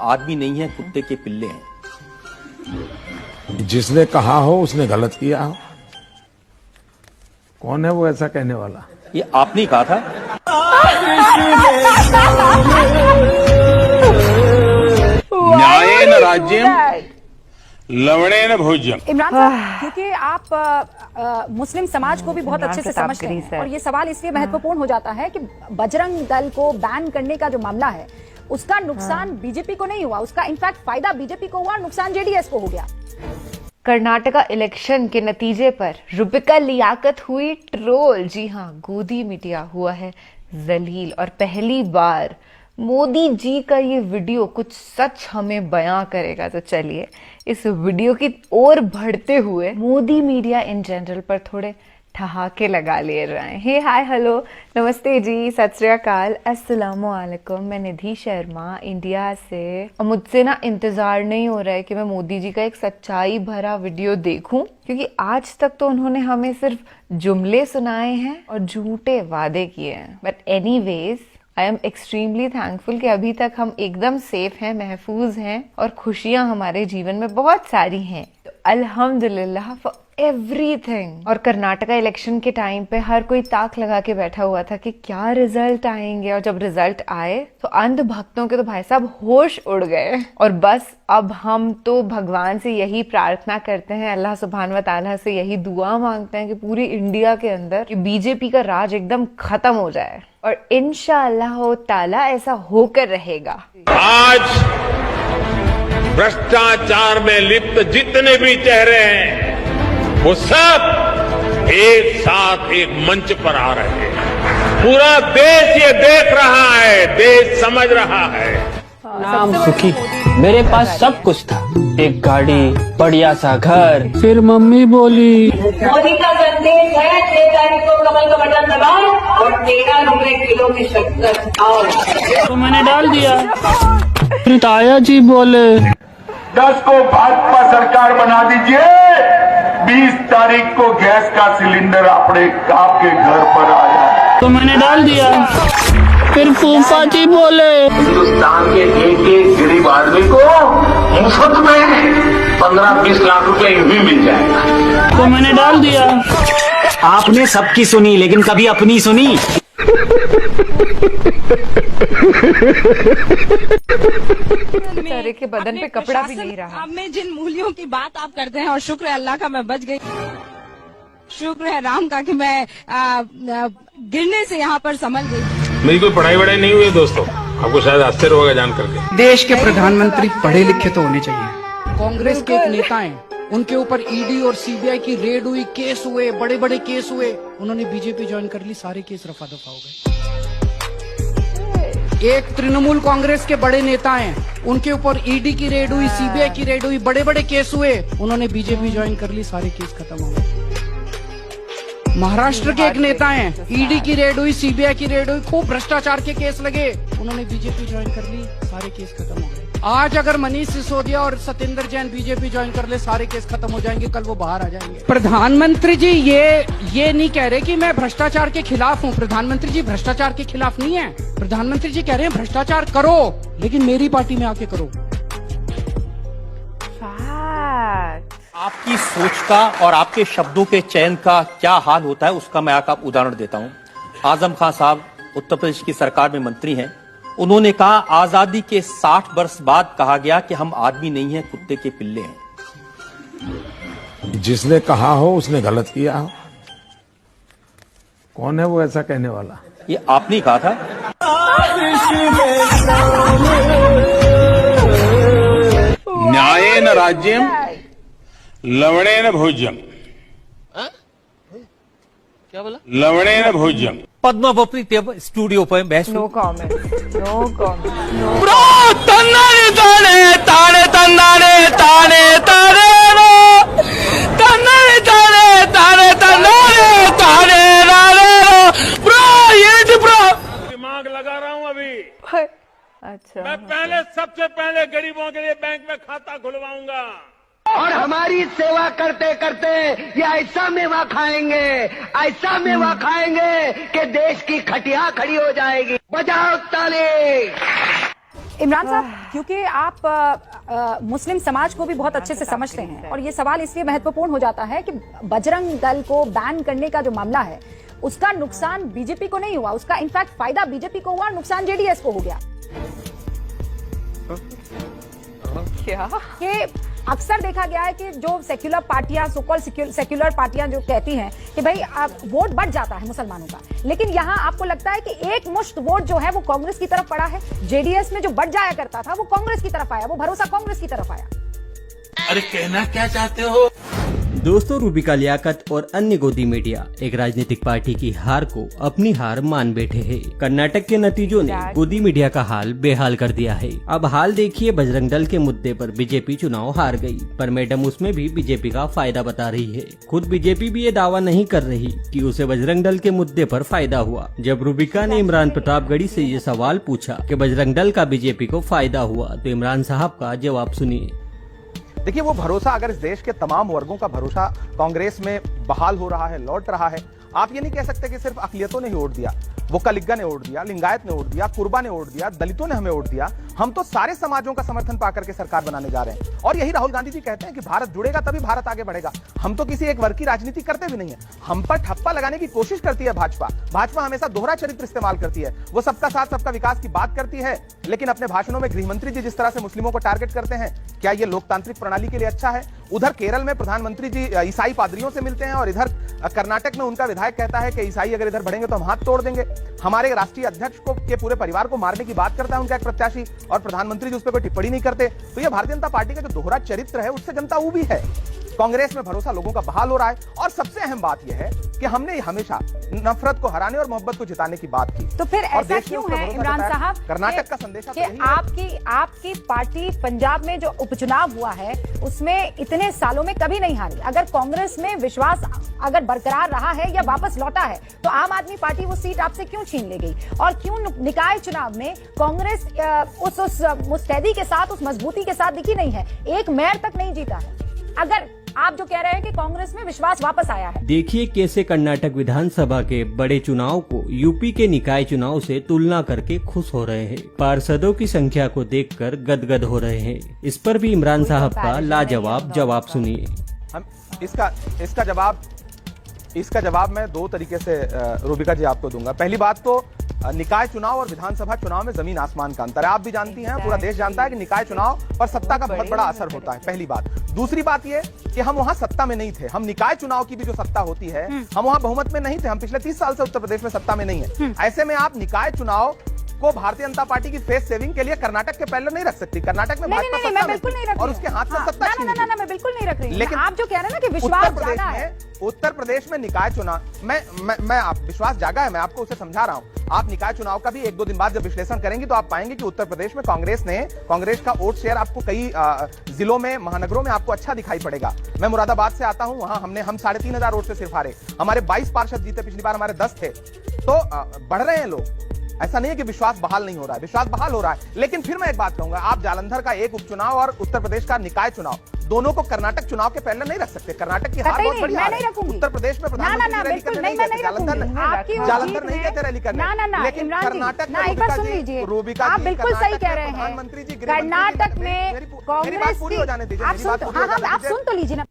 आदमी नहीं हैं, कुत्ते के पिल्ले हैं। जिसने कहा हो उसने गलत किया हो। कौन है वो ऐसा कहने वाला? ये आपने कहा था। न्यायेन राज्यम लवणेन भोज्यम। इमरान साहब, क्योंकि आप मुस्लिम समाज को भी बहुत अच्छे से समझते हैं और ये सवाल इसलिए महत्वपूर्ण हो जाता है कि बजरंग दल को बैन करने का जो मामला है उसका नुकसान बीजेपी को नहीं हुआ, उसका इनफैक्ट फायदा बीजेपी को हुआ, नुकसान जेडीएस को हो गया। कर्नाटका इलेक्शन के नतीजे पर रुबिका लियाकत हुई ट्रोल। जी हाँ, गोदी मीडिया हुआ है जलील। और पहली बार मोदी जी का ये वीडियो कुछ सच हमें बयां करेगा। तो चलिए इस वीडियो की ओर बढ़ते हुए मोदी मीडिया इन जनरल पर थोड़े ठहाके लगा ले रहे हैं। हे हाय हेलो नमस्ते जी, सत श्री अकाल, अस्सलाम वालेकुम। मैं निधि शर्मा इंडिया से। और मुझसे ना इंतजार नहीं हो रहा है कि मैं मोदी जी का एक सच्चाई भरा वीडियो देखूं, क्योंकि आज तक तो उन्होंने हमें सिर्फ जुमले सुनाए हैं और झूठे वादे किए हैं। But anyways I am extremely thankful कि अभी तक हम एकदम सेफ हैं, महफूज हैं और खुशियां हमारे जीवन में बहुत सारी हैं। तो अल्हम्दुलिल्लाह फॉर एवरीथिंग। और कर्नाटका इलेक्शन के टाइम पे हर कोई ताक लगा के बैठा हुआ था कि क्या रिजल्ट आएंगे, और जब रिजल्ट आए तो अंध भक्तों के तो भाई साहब होश उड़ गए। और बस अब हम तो भगवान से यही प्रार्थना करते हैं, अल्लाह सुब्हान व तआला से यही दुआ मांगते हैं कि पूरी इंडिया के अंदर कि बीजेपी का राज एकदम खत्म हो जाए, और इंशाअल्लाह ताला ऐसा होकर रहेगा। आज भ्रष्टाचार में लिप्त जितने भी चेहरे हैं वो सब एक साथ एक मंच पर आ रहे हैं। पूरा देश ये देख रहा है, देश समझ रहा है। नाम सुखी, मेरे पास सब कुछ था, एक गाड़ी, बढ़िया सा घर। फिर मम्मी बोली मोदी का संदेश है 6 तारीख को कमल का बटन दबाओ और 13 रुपए किलो की शक्कर खाओ। तो मैंने डाल दिया। फिर ताया जी बोले 10 को भाजपा सरकार बना दीजिए, 20 तारीख को गैस का सिलेंडर आपके घर पर आया। तो मैंने डाल दिया। फिर फूफा जी बोले हिंदुस्तान के एक गरीब आदमी को मुफ्त में 15-20 लाख रुपए भी मिल जाएगा। तो मैंने डाल दिया। आपने सबकी सुनी लेकिन कभी अपनी सुनी। बेचारे के बदन पे कपड़ा भी नहीं रहा। में जिन मूल्यों की बात आप करते हैं, और शुक्र है अल्लाह का मैं बच गई, शुक्र है राम का कि मैं गिरने से यहाँ पर संभल गई। मेरी कोई पढ़ाई वढ़ाई नहीं हुई है दोस्तों, आपको शायद आश्चर्य होगा जान करके। देश के प्रधानमंत्री पढ़े लिखे तो होने चाहिए। कांग्रेस के एक नेता हैं, उनके ऊपर ईडी और सीबीआई की रेड हुई, केस हुए, बड़े बड़े केस हुए, उन्होंने बीजेपी ज्वाइन कर ली, सारे केस रफा दफा हो गए। एक तृणमूल कांग्रेस के बड़े नेता हैं, उनके ऊपर ईडी की रेड हुई, सीबीआई की रेड हुई, बड़े बड़े केस हुए, उन्होंने बीजेपी ज्वाइन कर ली, सारे केस खत्म हो गए। महाराष्ट्र के एक नेता हैं, ईडी की रेड हुई, सीबीआई की रेड हुई, खूब भ्रष्टाचार के केस लगे, उन्होंने बीजेपी ज्वाइन कर ली, सारे केस खत्म हो गए। आज अगर मनीष सिसोदिया और सत्येंद्र जैन बीजेपी ज्वाइन कर ले, सारे केस खत्म हो जाएंगे, कल वो बाहर आ जाएंगे। प्रधानमंत्री जी ये नहीं कह रहे कि मैं भ्रष्टाचार के खिलाफ हूँ। प्रधानमंत्री जी भ्रष्टाचार के खिलाफ नहीं है। प्रधानमंत्री जी कह रहे हैं भ्रष्टाचार करो, लेकिन मेरी पार्टी में आके करो। आपकी सोच का और आपके शब्दों के चयन का क्या हाल होता है उसका मैं आपको उदाहरण देता हूं। आजम खान साहब उत्तर प्रदेश की सरकार में मंत्री हैं। उन्होंने कहा आजादी के 60 वर्ष बाद कहा गया कि हम आदमी नहीं हैं, कुत्ते के पिल्ले हैं। जिसने कहा हो उसने गलत किया हो। कौन है वो ऐसा कहने वाला? ये आपने कहा था। न्यायेन राज्यम लवणेन भोज्यम। क्या बोला? लवणेन भोज्यम। पद्मावती स्टूडियो पर बहस। No comment, no comment, no. तन्नाने ताने ताने तन्नाने ताने ताने रो, तन्नाने ताने ताने तन्नाने ताने रो। ब्रो ये ब्रो दिमाग लगा रहा हूँ अभी। अच्छा, मैं पहले सबसे पहले गरीबों के लिए बैंक में खाता खुलवाऊंगा, और हमारी सेवा करते करते ये ऐसा मेवा खाएंगे कि देश की खटिया खड़ी हो जाएगी। बजाओ ताली। इमरान साहब, क्योंकि आप मुस्लिम समाज को भी बहुत अच्छे से समझते हैं और ये सवाल इसलिए महत्वपूर्ण हो जाता है कि बजरंग दल को बैन करने का जो मामला है उसका नुकसान बीजेपी को नहीं हुआ, उसका इनफैक्ट फायदा बीजेपी को हुआ, नुकसान जेडीएस को हो गया। क्या कि अक्सर देखा गया है कि जो सेक्युलर पार्टियां, सोकॉल सेक्युलर पार्टियां जो कहती हैं कि भाई वोट बढ़ जाता है मुसलमानों का, लेकिन यहाँ आपको लगता है कि एक मुश्त वोट जो है वो कांग्रेस की तरफ पड़ा है। जेडीएस में जो बढ़ जाया करता था वो कांग्रेस की तरफ आया, वो भरोसा कांग्रेस की तरफ आया। अरे कहना क्या चाहते हो? दोस्तों, रूबिका लियाकत और अन्य गोदी मीडिया एक राजनीतिक पार्टी की हार को अपनी हार मान बैठे हैं। कर्नाटक के नतीजों ने गोदी मीडिया का हाल बेहाल कर दिया है। अब हाल देखिए, बजरंग दल के मुद्दे पर बीजेपी चुनाव हार गई, पर मैडम उसमें भी बीजेपी का फायदा बता रही है। खुद बीजेपी भी ये दावा नहीं कर रही कि उसे बजरंग दल के मुद्दे पर फायदा हुआ। जब रूबिका ने इमरान प्रतापगढ़ी से ये सवाल पूछा कि बजरंग दल का बीजेपी को फायदा हुआ, तो इमरान साहब का जवाब सुनिए। देखिए, वो भरोसा अगर इस देश के तमाम वर्गों का भरोसा कांग्रेस में बहाल हो रहा है, लौट रहा है, आप ये नहीं कह सकते कि सिर्फ अकलियतों ने ही वोट दिया, वो कलिग्गा ने वोट दिया, लिंगायत ने वोट दिया, कुर्बा ने वोट दिया, दलितों ने हमें वोट दिया। हम तो सारे समाजों का समर्थन पाकर के सरकार बनाने जा रहे हैं और यही राहुल गांधी जी कहते हैं कि भारत जुड़ेगा तभी भारत आगे बढ़ेगा। हम तो किसी एक वर्ग की राजनीति करते भी नहीं है। हम पर ठप्पा लगाने की कोशिश करती है भाजपा हमेशा दोहरा चरित्र इस्तेमाल करती है। वो सबका साथ सबका विकास की बात करती है, लेकिन अपने भाषणों में गृहमंत्री जी जिस तरह से मुस्लिमों को टारगेट करते हैं, क्या ये लोकतांत्रिक प्रणाली के लिए अच्छा है? उधर केरल में प्रधानमंत्री जी ईसाई पादरियों से मिलते हैं और इधर कर्नाटक में उनका विधायक कहता है कि ईसाई अगर इधर बढ़ेंगे तो हम हाथ तोड़ देंगे। हमारे राष्ट्रीय अध्यक्ष को के पूरे परिवार को मारने की बात करता है उनका एक प्रत्याशी, और प्रधानमंत्री जी उस पर कोई टिप्पणी नहीं करते। तो ये भारतीय जनता पार्टी का जो दोहरा चरित्र है उससे जनता ऊबी है। कांग्रेस में भरोसा लोगों का बहाल हो रहा है और सबसे अहम बात यह है कि हमने हमेशा नफरत को हराने और मोहब्बत को जिताने की बात की। तो फिर ऐसा क्यों है इमरान साहब, कर्नाटक का संदेश आपकी पार्टी पंजाब में जो उपचुनाव हुआ है उसमें इतने सालों में कभी नहीं हारी। अगर कांग्रेस में विश्वास अगर बरकरार रहा है या वापस लौटा है तो आम आदमी पार्टी वो सीट आपसे क्यों छीन ले गई? और क्यों निकाय चुनाव में कांग्रेस उस मुस्तैदी के साथ, उस मजबूती के साथ दिखी नहीं है? एक मेयर तक नहीं जीता है। अगर आप जो कह रहे हैं कि कांग्रेस में विश्वास वापस आया है, देखिए कैसे कर्नाटक विधानसभा के बड़े चुनाव को यूपी के निकाय चुनाव से तुलना करके खुश हो रहे हैं। पार्षदों की संख्या को देखकर गदगद हो रहे हैं। इस पर भी इमरान साहब का लाजवाब जवाब सुनिए। हम इसका जवाब मैं दो तरीके से रूबिका जी आपको दूंगा। पहली बात तो निकाय चुनाव और विधानसभा चुनाव में जमीन आसमान का अंतर है। आप भी जानती हैं, पूरा देश जानता है कि निकाय चुनाव पर सत्ता का बहुत बड़ा असर होता है, पहली बात। दूसरी बात यह कि हम वहां सत्ता में नहीं थे। हम निकाय चुनाव की भी जो सत्ता होती है, हम वहां बहुमत में नहीं थे। हम पिछले 30 साल से उत्तर प्रदेश में सत्ता में नहीं है। ऐसे में आप निकाय चुनाव को भारतीय जनता पार्टी की फेस सेविंग के लिए कर्नाटक के पहले नहीं रख सकती। कर्नाटक में भाजपा सत्ता में बिल्कुल नहीं रख और उसके हाथ से सत्ता छीन ली। मैं बिल्कुल नहीं रख रही। लेकिन आप जो कह रहे हैं ना कि विश्वास जागा है, उत्तर प्रदेश में निकाय चुनाव मैं आप विश्वास जागा है, मैं आपको उसे समझा रहा हूं। आप निकाय चुनाव का भी 1-2 दिन बाद जब विश्लेषण करेंगे तो आप पाएंगे कि उत्तर प्रदेश में कांग्रेस का वोट शेयर आपको कई जिलों में, महानगरों में आपको अच्छा दिखाई पड़ेगा। मैं मुरादाबाद से आता हूं, वहां हम 3,500 वोट से सिर्फ हारे। हमारे 22 पार्षद जीते, पिछली बार हमारे 10 थे। तो बढ़ रहे हैं लोग। ऐसा नहीं है कि विश्वास बहाल नहीं हो रहा है, विश्वास बहाल हो रहा है। लेकिन फिर मैं एक बात कहूंगा, आप जालंधर का एक उपचुनाव और उत्तर प्रदेश का निकाय चुनाव दोनों को कर्नाटक चुनाव के पहले नहीं रख सकते। कर्नाटक की हार बहुत बड़ी हार है। उत्तर प्रदेश में प्रधानमंत्री रैली करने नहीं गए, जालंधर नहीं गए थे रैली करने। लेकिन कर्नाटक में रूबिका आप बिल्कुल सही कह रहे हैं। प्रधानमंत्री जी कर्नाटक में कांग्रेस पूरी हो जाने दीजिए। आप सुन तो लीजिए ना।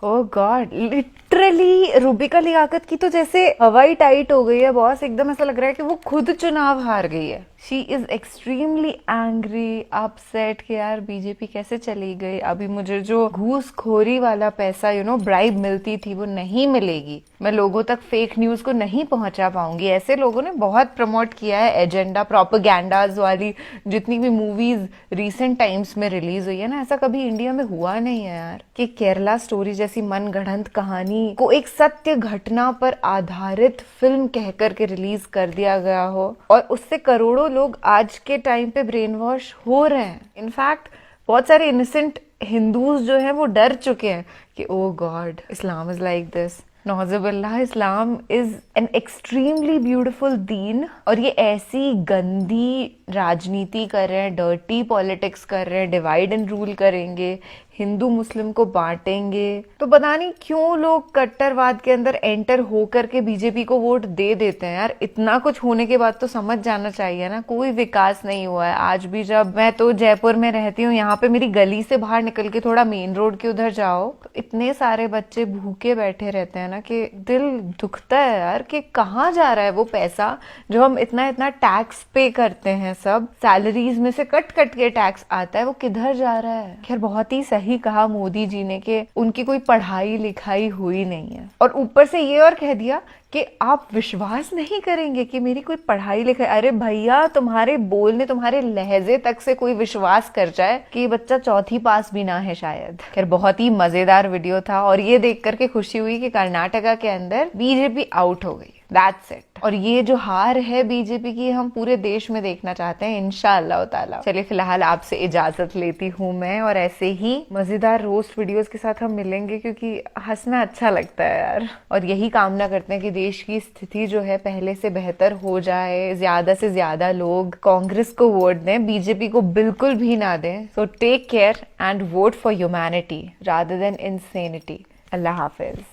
ओह गॉड, लिटरली रूबिका लियाकत की तो जैसे हवाई टाइट हो गई है बॉस। एकदम ऐसा लग रहा है कि वो खुद चुनाव हार गई है। She is extremely angry, upset कि यार बीजेपी कैसे चली गई। अभी मुझे जो घूसखोरी वाला पैसा ब्राइब मिलती थी वो नहीं मिलेगी। मैं लोगों तक फेक न्यूज को नहीं पहुंचा पाऊंगी। ऐसे लोगों ने बहुत प्रमोट किया है एजेंडा, प्रोपेगेंडाज वाली जितनी भी मूवीज रिसेंट टाइम्स में रिलीज हुई है ना, ऐसा कभी इंडिया में हुआ नहीं है यार कि केरला स्टोरी जैसी मनगढ़ंत कहानी को एक सत्य घटना पर आधारित फिल्म कहकर के रिलीज कर दिया गया हो और उससे करोड़ों लोग आज के टाइम पे ब्रेन वॉश हो रहे हैं। इनफैक्ट बहुत सारे इनोसेंट हिंदूज जो हैं वो डर चुके हैं कि oh God, Islam is like this. नौजुबिल्लाह, Islam is an extremely beautiful दीन और ये ऐसी गंदी राजनीति कर रहे हैं, डर्टी पॉलिटिक्स कर रहे हैं, डिवाइड एंड रूल करेंगे हिंदू मुस्लिम को बांटेंगे। तो पता नहीं क्यों लोग कट्टरवाद के अंदर एंटर होकर के बीजेपी को वोट दे देते हैं यार। इतना कुछ होने के बाद तो समझ जाना चाहिए ना, कोई विकास नहीं हुआ है। आज भी जब मैं तो जयपुर में रहती हूँ, यहाँ पे मेरी गली से बाहर निकल के थोड़ा मेन रोड के उधर जाओ तो इतने सारे बच्चे भूखे बैठे रहते हैं ना कि दिल दुखता है यार कि कहाँ जा रहा है वो पैसा जो हम इतना इतना टैक्स पे करते हैं। सब सैलरीज में से कट कट के टैक्स आता है, वो किधर जा रहा है। खैर बहुत ही सही कहा मोदी जी ने कि उनकी कोई पढ़ाई लिखाई हुई नहीं है, और ऊपर से ये और कह दिया कि आप विश्वास नहीं करेंगे कि मेरी कोई पढ़ाई लिखाई। अरे भैया, तुम्हारे बोलने, तुम्हारे लहजे तक से कोई विश्वास कर जाए कि बच्चा चौथी पास भी ना है शायद। खैर बहुत ही मजेदार वीडियो था, और ये देख करके खुशी हुई कि कर्नाटका के अंदर बीजेपी आउट हो गई। That's it. और ये जो हार है बीजेपी की, हम पूरे देश में देखना चाहते हैं इंशाअल्लाह ताला। चलिए फिलहाल आपसे इजाजत लेती हूँ मैं, और ऐसे ही मजेदार रोस्ट वीडियोस के साथ हम मिलेंगे, क्योंकि हंसना अच्छा लगता है यार। और यही कामना करते हैं कि देश की स्थिति जो है पहले से बेहतर हो जाए, ज्यादा से ज्यादा लोग कांग्रेस को वोट दें, बीजेपी को बिल्कुल भी ना दें। So take care and vote for humanity rather than insanity. अल्लाह हाफिज।